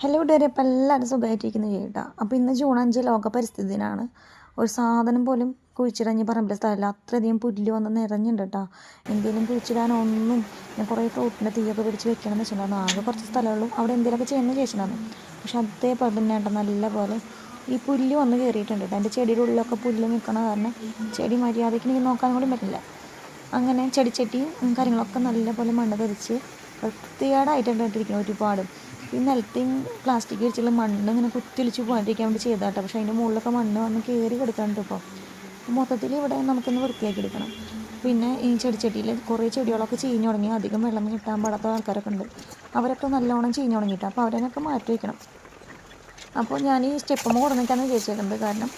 Hello diary, അപ്പോൾ എല്ലാവരും സുഖമായിട്ടിരിക്കുന്നു കേട്ടോ. അപ്പോൾ ഇന്ന് ജൂൺ 5 ലോക പരിസ്ഥിതി ദിനമാണ്. ഒരു സാധനം പോലും കുഴിച്ചിടഞ്ഞ് പറമ്പിലെ സ്ഥലമില്ല, അത്രയധികം പുല്ല് വന്ന് നിറഞ്ഞിട്ടുണ്ട് കേട്ടോ. എന്തെങ്കിലും കുഴിച്ചിടാനൊന്നും ഞാൻ കുറേ ഫ്രൂട്ടിൻ്റെ തീയൊക്കെ പിടിച്ച് വെക്കണം എന്ന് വെച്ചിട്ടുണ്ടായിരുന്നു. ആകെ കുറച്ച് സ്ഥലമുള്ളൂ, അവിടെ എന്തെങ്കിലുമൊക്കെ ചെയ്യുന്ന ചോദിച്ചിട്ടുണ്ടായിരുന്നു. പക്ഷെ അതേപോലെ തന്നെ കേട്ടോ, നല്ല പോലെ ഈ പുല്ല് വന്ന് കയറിയിട്ടുണ്ട് കേട്ടോ. എൻ്റെ ചെടിയുടെ ഉള്ളിലൊക്കെ പുല്ല് നിൽക്കണ കാരണം ചെടി മര്യാദയ്ക്ക് എനിക്ക് നോക്കാനും കൂടി പറ്റില്ല. അങ്ങനെ ചെടിച്ചട്ടിയും കാര്യങ്ങളൊക്കെ നല്ലപോലെ മണ്ണ് തെറിച്ച് വൃത്തികേടായിട്ടുണ്ട് ഇട്ടിരിക്കുന്നത് ഒരുപാട്. ഈ നിലത്തെയും പ്ലാസ്റ്റിക് വെച്ചുള്ള മണ്ണ് ഇങ്ങനെ കുത്തിയൊലിച്ച് പോകാണ്ടിരിക്കാൻ വേണ്ടി ചെയ്താട്ടോ. പക്ഷേ അതിൻ്റെ മുകളിലൊക്കെ മണ്ണ് വന്ന് കയറി കിടക്കാനുണ്ട്. ഇപ്പോൾ മൊത്തത്തിൽ ഇവിടെ നമുക്കൊന്ന് വൃത്തിയാക്കി എടുക്കണം. പിന്നെ ഈ ചെടിച്ചട്ടിയിൽ കുറേ ചെടികളൊക്കെ ചീഞ്ഞു തുടങ്ങി, അധികം വെള്ളം കിട്ടാൻ പാടാത്ത ആൾക്കാരൊക്കെ ഉണ്ട്. അവരൊക്കെ നല്ലോണം ചീഞ്ഞു തുടങ്ങിയിട്ട്, അപ്പോൾ അവരൊക്കെ മാറ്റി വയ്ക്കണം. അപ്പോൾ ഞാൻ ഈ സ്റ്റെപ്പുമ്പോൾ കൊടുന്നിട്ടാണ് വിചാരിച്ചേക്കുന്നത്. കാരണം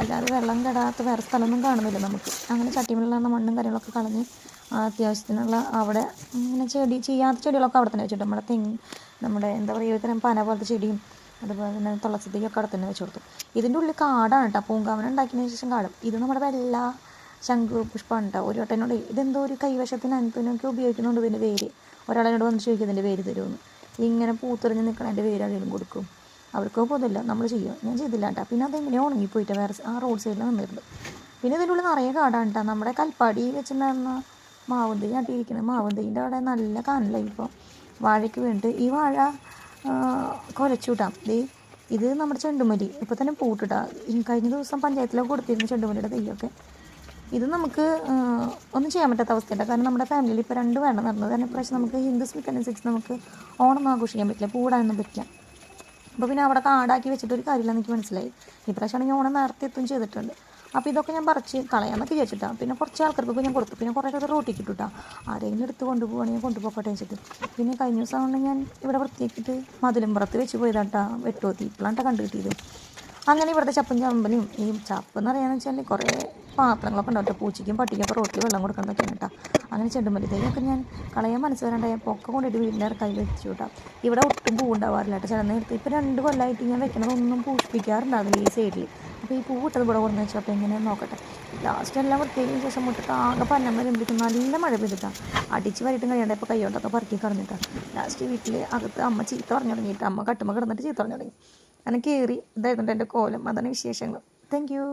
അല്ലാതെ വെള്ളം കെടാത്ത വേറെ സ്ഥലമൊന്നും കാണുന്നില്ല നമുക്ക്. അങ്ങനെ ചട്ടിമുള്ള മണ്ണും കാര്യങ്ങളൊക്കെ കളഞ്ഞ് അത്യാവശ്യത്തിനുള്ള അവിടെ ഇങ്ങനെ ചെയ്യാത്ത ചെടികളൊക്കെ അവിടെ തന്നെ വെച്ചിട്ട്, നമ്മുടെ എന്താ പറയുക, ഒരു തരം പന പോലത്തെ ചെടിയും അതുപോലെ തന്നെ തുളസിത്തേക്കൊക്കെ അവിടെ തന്നെ വെച്ച് കൊടുത്തു. ഇതിൻ്റെ ഉള്ളിൽ കാടാണ് കേട്ടോ, പൂങ്കാവനം ഉണ്ടാക്കിയതിന് ശേഷം കാടും. ഇത് നമ്മുടെ വെള്ള ശംഖു പുഷ്പമാണ് കേട്ടോ. ഒരു വട്ടനോട് ഇതെന്തോ ഒരു കൈവശത്തിന് അനത്തിനൊക്കെ ഉപയോഗിക്കുന്നുണ്ട് ഇതിൻ്റെ വേര്. ഒരാളെന്നോട് വന്ന് ചോദിക്കും ഇതിൻ്റെ വേര് തരുമെന്ന്. ഇങ്ങനെ പൂത്തെറിഞ്ഞ് നിൽക്കണം, എൻ്റെ വേര് അതിലും കൊടുക്കും. അവർക്ക് പോതില്ല, നമ്മൾ ചെയ്യും. ഞാൻ ചെയ്തില്ല കേട്ടോ. പിന്നെ അതെങ്ങനെയോ ഉണങ്ങിപ്പോയിട്ട് വേറെ ആ റോഡ് സൈഡിൽ നിന്നിട്ടുണ്ട്. പിന്നെ ഇതിൻ്റെ ഉള്ളിൽ നിറയെ കാടാണ് കേട്ടോ. നമ്മുടെ കൽപ്പാടി വെച്ചിട്ടുണ്ടായിരുന്ന മാവന്തി ചാട്ടിയിരിക്കുന്നത്, മാവന്തിൻ്റെ അവിടെ നല്ല കാനലായി ഇപ്പോൾ വാഴയ്ക്ക് വേണ്ടിയിട്ട്. ഈ വാഴ കുലച്ചു കിട്ടാം. ഇത് നമ്മുടെ ചെണ്ടുമല്ലി ഇപ്പോൾ തന്നെ പൂട്ടിട്ടാ. കഴിഞ്ഞ ദിവസം പഞ്ചായത്തിലൊക്കെ കൊടുത്തിരുന്നു ചെണ്ടുമല്ലിയുടെ തെയ്യൊക്കെ. ഇത് നമുക്ക് ഒന്നും ചെയ്യാൻ പറ്റാത്ത അവസ്ഥയുണ്ട്. കാരണം നമ്മുടെ ഫാമിലിയിൽ ഇപ്പോൾ 2 വേണം നടന്നത്. കാരണം ഇപ്രാവശ്യം നമുക്ക് ഹിന്ദുസ് വീക്കനുസരിച്ച് നമുക്ക് ഓണം ആഘോഷിക്കാൻ പറ്റില്ല, പൂടാനൊന്നും പറ്റില്ല. അപ്പോൾ പിന്നെ അവിടെ കാടാക്കി വെച്ചിട്ടൊരു കാര്യമില്ലെന്ന് എനിക്ക് മനസ്സിലായി. ഇപ്രാവശ്യമാണെങ്കിൽ ഓണം നേരത്തെ എത്തും ചെയ്തിട്ടുണ്ട്. അപ്പോൾ ഇതൊക്കെ ഞാൻ പറിച്ച് കളയാമെന്നൊക്കെ വിചാരിച്ചിട്ടാണ്. പിന്നെ കുറച്ച് ആൾക്കാർക്ക് ഞാൻ കൊടുത്തു. പിന്നെ കുറേ ഒക്കെ റോട്ടിക്ക് ഇട്ടുട്ടാ. ആരെങ്കിലും എടുത്ത് കൊണ്ടുപോവുകയാണെങ്കിൽ കൊണ്ടുപോകട്ടെ വെച്ചിട്ട്. പിന്നെ കഴിഞ്ഞ ദിവസമാണ് ഞാൻ ഇവിടെ വൃത്തിയാക്കിയിട്ട് മതിലുംപുറത്ത് വെച്ച് പോയതാട്ടാ വെട്ടോത്തി. ഇപ്പോഴാണ് കണ്ടു കിട്ടിയത്. അങ്ങനെ ഇവിടുത്തെ ചപ്പും ചമ്പലും ഈ ചപ്പ് എന്ന് പറയാന്ന് വെച്ചാൽ കുറേ പാത്രങ്ങളൊക്കെ ഉണ്ടാവും കേട്ടോ. പൂച്ചയ്ക്കും പട്ടിക്കൊക്കെ റോട്ടിൽ വെള്ളം കൊടുക്കണമെന്നൊക്കെയാണ് കേട്ടോ. അങ്ങനെ ചെണ്ടുമല്ലി തൈയൊക്കെ ഞാൻ കളയാൻ മനസ്സ് വരണ്ടായപ്പോൾ ഒക്കെ കൊണ്ടിട്ട് വീടിൻ്റെ ഇറക്കായി വെച്ചു കേട്ടോ. ഇവിടെ ഒട്ടും പൂവുണ്ടാവാറില്ല കേട്ടോ. ചില നേരത്തെ ഇപ്പോൾ 2 കൊല്ലമായിട്ട് ഞാൻ വെക്കണതൊന്നും പുഷ്പിക്കാറുണ്ടാവില്ല ഈ സൈഡിൽ. അപ്പോൾ ഈ പൂവിട്ടത് ഇവിടെ കൊണ്ടു വെച്ചാൽ അപ്പോൾ എങ്ങനെയാണെന്ന് നോക്കട്ടെ. ലാസ്റ്റ് എല്ലാം വൃത്തിയാക്കിയതിന് ശേഷം മുട്ടിട്ട് ആകെ പന്നം വരുമ്പോഴേക്കും നല്ല മഴ പെയ്തിട്ടാണ്. അടിച്ച് വരിട്ടും കഴിയാണ്ട് ഇപ്പോൾ കൈയോട്ടൊക്കെ പറക്കി കളഞ്ഞിട്ടാണ്. ലാസ്റ്റ് വീട്ടിൽ അകത്ത് അമ്മ ചീത്ത പറഞ്ഞു തുടങ്ങിയിട്ട്, അമ്മ കട്ടുമ്പോൾ കിടന്നിട്ട് ചീത്ത പറഞ്ഞു തുടങ്ങി. അങ്ങനെ കയറി ഇതായിരുന്നു എൻ്റെ കോലം. അതാണ് വിശേഷങ്ങൾ. Thank you.